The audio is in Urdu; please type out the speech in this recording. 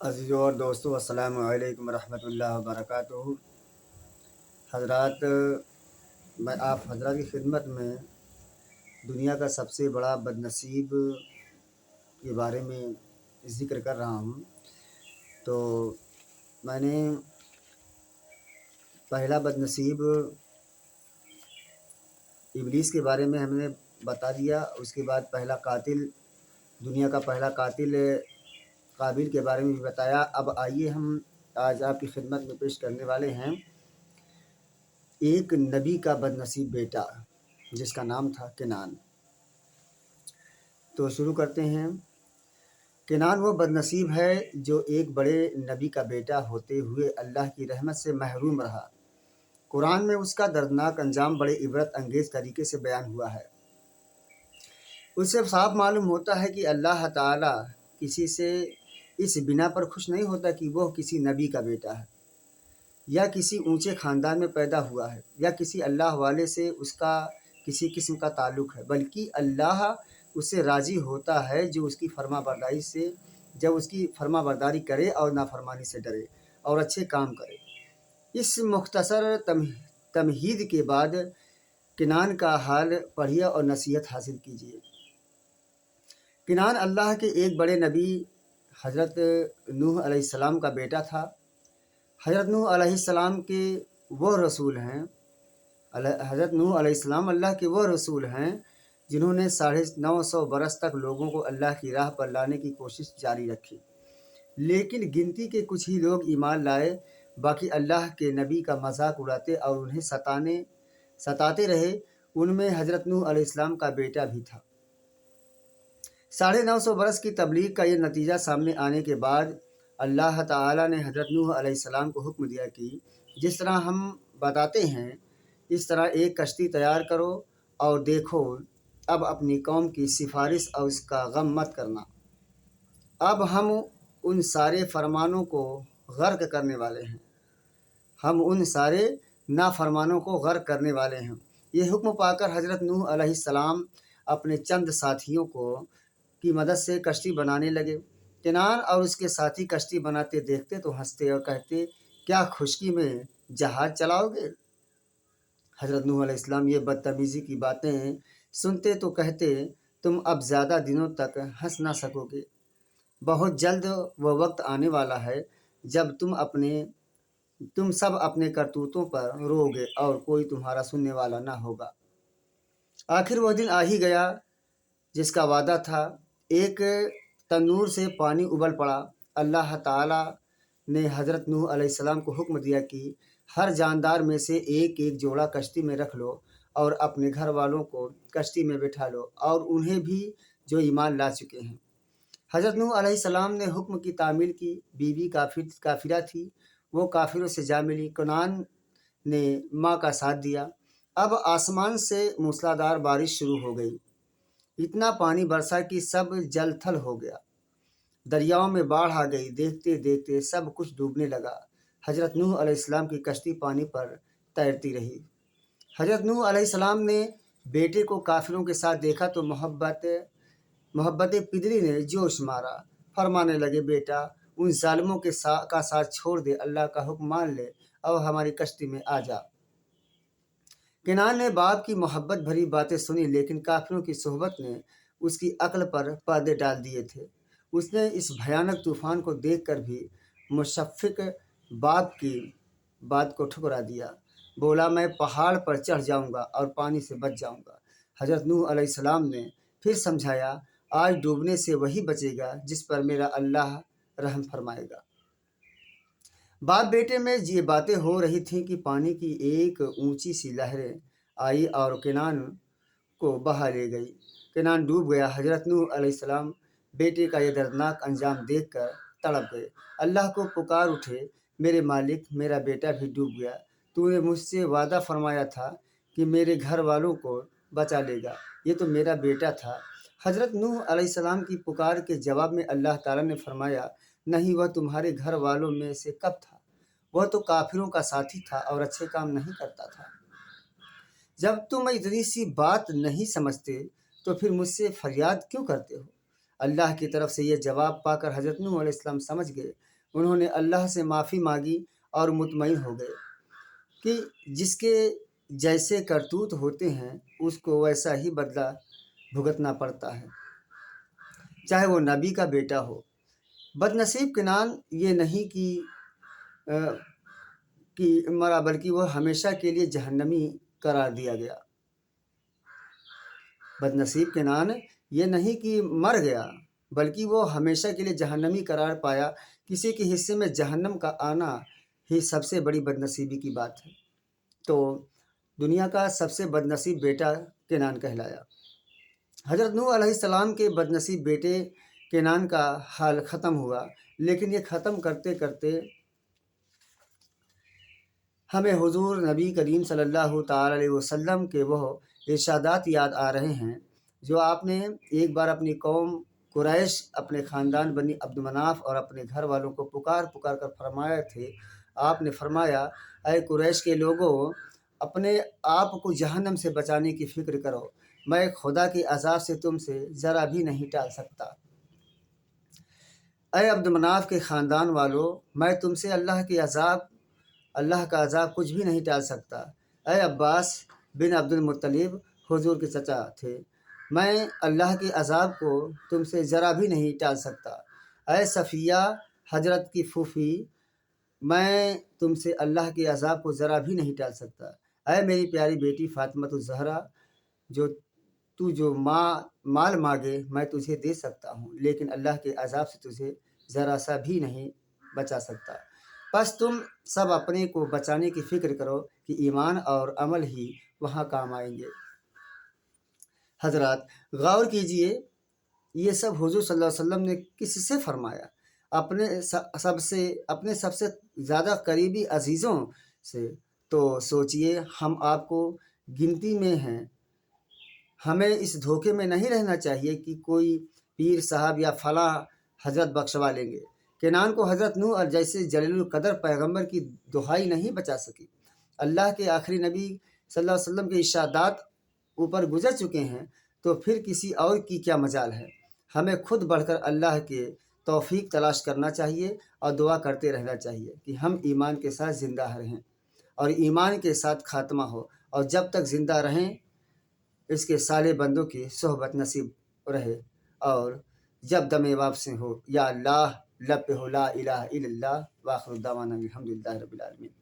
عزیزوں اور دوستوں، السلام علیکم ورحمۃ اللہ وبرکاتہ۔ حضرات، میں آپ حضرات کی خدمت میں دنیا کا سب سے بڑا بد نصیب کے بارے میں ذکر کر رہا ہوں۔ تو میں نے پہلا بد نصیب ابلیس کے بارے میں ہم نے بتا دیا، اس کے بعد دنیا کا پہلا قاتل قابیل کے بارے میں بھی بتایا۔ اب آئیے ہم آج آپ کی خدمت میں پیش کرنے والے ہیں ایک نبی کا بد نصیب بیٹا جس کا نام تھا کنعان۔ تو شروع کرتے ہیں۔ کنعان وہ بد نصیب ہے جو ایک بڑے نبی کا بیٹا ہوتے ہوئے اللہ کی رحمت سے محروم رہا۔ قرآن میں اس کا دردناک انجام بڑے عبرت انگیز طریقے سے بیان ہوا ہے۔ اس سے صاف معلوم ہوتا ہے کہ اللہ تعالیٰ کسی سے اس بنا پر خوش نہیں ہوتا کہ وہ کسی نبی کا بیٹا ہے یا کسی اونچے خاندان میں پیدا ہوا ہے یا کسی اللہ والے سے اس کا کسی قسم کا تعلق ہے، بلکہ اللہ اس سے راضی ہوتا ہے جو اس کی فرما برداری کرے اور نافرمانی سے ڈرے اور اچھے کام کرے۔ اس مختصر تمہید کے بعد کنعان کا حال پڑھیے اور نصیحت حاصل کیجیے۔ کنعان اللہ کے ایک بڑے نبی حضرت نوح علیہ السلام کا بیٹا تھا۔ حضرت نوح علیہ السلام کے وہ رسول ہیں حضرت نوح علیہ السلام اللہ کے وہ رسول ہیں جنہوں نے 950 برس تک لوگوں کو اللہ کی راہ پر لانے کی کوشش جاری رکھی، لیکن گنتی کے کچھ ہی لوگ ایمان لائے، باقی اللہ کے نبی کا مذاق اڑاتے اور انہیں ستاتے رہے۔ ان میں حضرت نوح علیہ السلام کا بیٹا بھی تھا۔ 950 برس کی تبلیغ کا یہ نتیجہ سامنے آنے کے بعد اللہ تعالیٰ نے حضرت نوح علیہ السلام کو حکم دیا کہ جس طرح ہم بتاتے ہیں اس طرح ایک کشتی تیار کرو اور دیکھو اب اپنی قوم کی سفارش اور اس کا غم مت کرنا۔ اب ہم ان سارے فرمانوں کو غرق کرنے والے ہیں، ہم ان سارے نافرمانوں کو غرق کرنے والے ہیں۔ یہ حکم پا کر حضرت نوح علیہ السلام اپنے چند ساتھیوں کی مدد سے کشتی بنانے لگے۔ کنعان اور اس کے ساتھی کشتی بناتے دیکھتے تو ہنستے اور کہتے، کیا خشکی میں جہاز چلاؤ گے؟ حضرت نوح علیہ السلام یہ بدتمیزی کی باتیں سنتے تو کہتے، تم اب زیادہ دنوں تک ہنس نہ سکو گے، بہت جلد وہ وقت آنے والا ہے جب تم سب اپنے کرتوتوں پر رو گے اور کوئی تمہارا سننے والا نہ ہوگا۔ آخر وہ دن آ ہی گیا جس کا وعدہ تھا۔ ایک تنور سے پانی ابل پڑا۔ اللہ تعالیٰ نے حضرت نوح علیہ السلام کو حکم دیا کہ ہر جاندار میں سے ایک ایک جوڑا کشتی میں رکھ لو اور اپنے گھر والوں کو کشتی میں بٹھا لو اور انہیں بھی جو ایمان لا چکے ہیں۔ حضرت نوح علیہ السلام نے حکم کی تعمیل کی۔ بیوی کافرہ تھی، وہ کافروں سے جا ملی۔ کنعان نے ماں کا ساتھ دیا۔ اب آسمان سے موسلادھار بارش شروع ہو گئی، اتنا پانی برسا کہ سب جل تھل ہو گیا، دریاؤں میں باڑھ آ گئی۔ دیکھتے دیکھتے سب کچھ ڈوبنے لگا۔ حضرت نوح علیہ السلام کی کشتی پانی پر تیرتی رہی۔ حضرت نوح علیہ السلام نے بیٹے کو کافروں کے ساتھ دیکھا تو محبت پدری نے جوش مارا، فرمانے لگے، بیٹا ان ظالموں کا ساتھ چھوڑ دے، اللہ کا حکم مان لے اور ہماری کشتی میں آ جا۔ کنعان نے باپ کی محبت بھری باتیں سنی، لیکن کافروں کی صحبت نے اس کی عقل پر پردے ڈال دیے تھے۔ اس نے اس بھیانک طوفان کو دیکھ کر بھی مشفق باپ کی بات کو ٹھکرا دیا۔ بولا، میں پہاڑ پر چڑھ جاؤں گا اور پانی سے بچ جاؤں گا۔ حضرت نوح علیہ السلام نے پھر سمجھایا، آج ڈوبنے سے وہی بچے گا جس پر میرا اللہ رحم فرمائے گا۔ باپ بیٹے میں یہ باتیں ہو رہی تھیں کہ پانی کی ایک اونچی سی لہریں آئی اور کنعان کو بہا لے گئی۔ کنعان ڈوب گیا۔ حضرت نوح علیہ السلام بیٹے کا یہ دردناک انجام دیکھ کر تڑپ گئے، اللہ کو پکار اٹھے، میرے مالک، میرا بیٹا بھی ڈوب گیا، تو نے مجھ سے وعدہ فرمایا تھا کہ میرے گھر والوں کو بچا لے گا، یہ تو میرا بیٹا تھا۔ حضرت نوح علیہ السلام کی پکار کے جواب میں اللہ تعالیٰ نے فرمایا، نہیں، وہ تمہارے گھر والوں میں سے کب تھا؟ وہ تو کافروں کا ساتھی تھا اور اچھے کام نہیں کرتا تھا۔ جب تم اتنی سی بات نہیں سمجھتے تو پھر مجھ سے فریاد کیوں کرتے ہو؟ اللہ کی طرف سے یہ جواب پا کر حضرت نوح علیہ السلام سمجھ گئے انہوں نے اللہ سے معافی مانگی اور مطمئن ہو گئے کہ جس کے جیسے کرتوت ہوتے ہیں اس کو ویسا ہی بدلہ بھگتنا پڑتا ہے، چاہے وہ نبی کا بیٹا ہو۔ بد نصیب کنان یہ نہیں کہ مرا، بلکہ وہ ہمیشہ کے لیے جہنمی قرار دیا گیا۔ بد نصیب کنان یہ نہیں کہ مر گیا، بلکہ وہ ہمیشہ کے لیے جہنمی قرار پایا۔ کسی کے حصے میں جہنم کا آنا ہی سب سے بڑی بد نصیبی کی بات ہے۔ تو دنیا کا سب سے بد نصیب بیٹا کنان کہلایا۔ حضرت نوح علیہ السلام کے بد نصیب بیٹے کنان کا حال ختم ہوا، لیکن یہ ختم کرتے کرتے ہمیں حضور نبی کریم صلی اللہ تعالی علیہ وسلم کے وہ ارشادات یاد آ رہے ہیں جو آپ نے ایک بار اپنی قوم قریش، اپنے خاندان بنی عبد مناف اور اپنے گھر والوں کو پکار پکار کر فرمایا تھے۔ آپ نے فرمایا، اے قریش کے لوگوں، اپنے آپ کو جہنم سے بچانے کی فکر کرو، میں خدا کے عذاب سے تم سے ذرا بھی نہیں ٹال سکتا۔ اے عبد مناف کے خاندان والو، میں تم سے اللہ کا عذاب کچھ بھی نہیں ٹال سکتا۔ اے عباس بن عبد المطلب، حضور کے چچا تھے، میں اللہ کے عذاب کو تم سے ذرا بھی نہیں ٹال سکتا۔ اے صفیہ، حضرت کی پھوپھی، میں تم سے اللہ کے عذاب کو ذرا بھی نہیں ٹال سکتا۔ اے میری پیاری بیٹی فاطمۃ الزہرا، جو مال مانگے میں تجھے دے سکتا ہوں، لیکن اللہ کے عذاب سے تجھے ذرا سا بھی نہیں بچا سکتا۔ بس تم سب اپنے کو بچانے کی فکر کرو کہ ایمان اور عمل ہی وہاں کام آئیں گے۔ حضرات غور کیجئے، یہ سب حضور صلی اللہ علیہ وسلم نے کس سے فرمایا؟ اپنے سب سے زیادہ قریبی عزیزوں سے۔ تو سوچئے، ہم آپ کو گنتی میں ہیں۔ ہمیں اس دھوکے میں نہیں رہنا چاہیے کہ کوئی پیر صاحب یا فلاں حضرت بخشوا لیں گے۔ کنان کو حضرت نوح جیسے جلیل القدر پیغمبر کی دہائی نہیں بچا سکی۔ اللہ کے آخری نبی صلی اللہ علیہ وسلم کے ارشادات اوپر گزر چکے ہیں، تو پھر کسی اور کی کیا مجال ہے؟ ہمیں خود بڑھ کر اللہ کے توفیق تلاش کرنا چاہیے اور دعا کرتے رہنا چاہیے کہ ہم ایمان کے ساتھ زندہ رہیں اور ایمان کے ساتھ خاتمہ ہو، اور جب تک زندہ رہیں اس کے صالح بندوں کی صحبت نصیب رہے، اور جب دم واپسی ہو، یا اللہ لب پہ ہو لا الہ الا اللہ، وآخر دعوانا الحمدللہ رب العالمین۔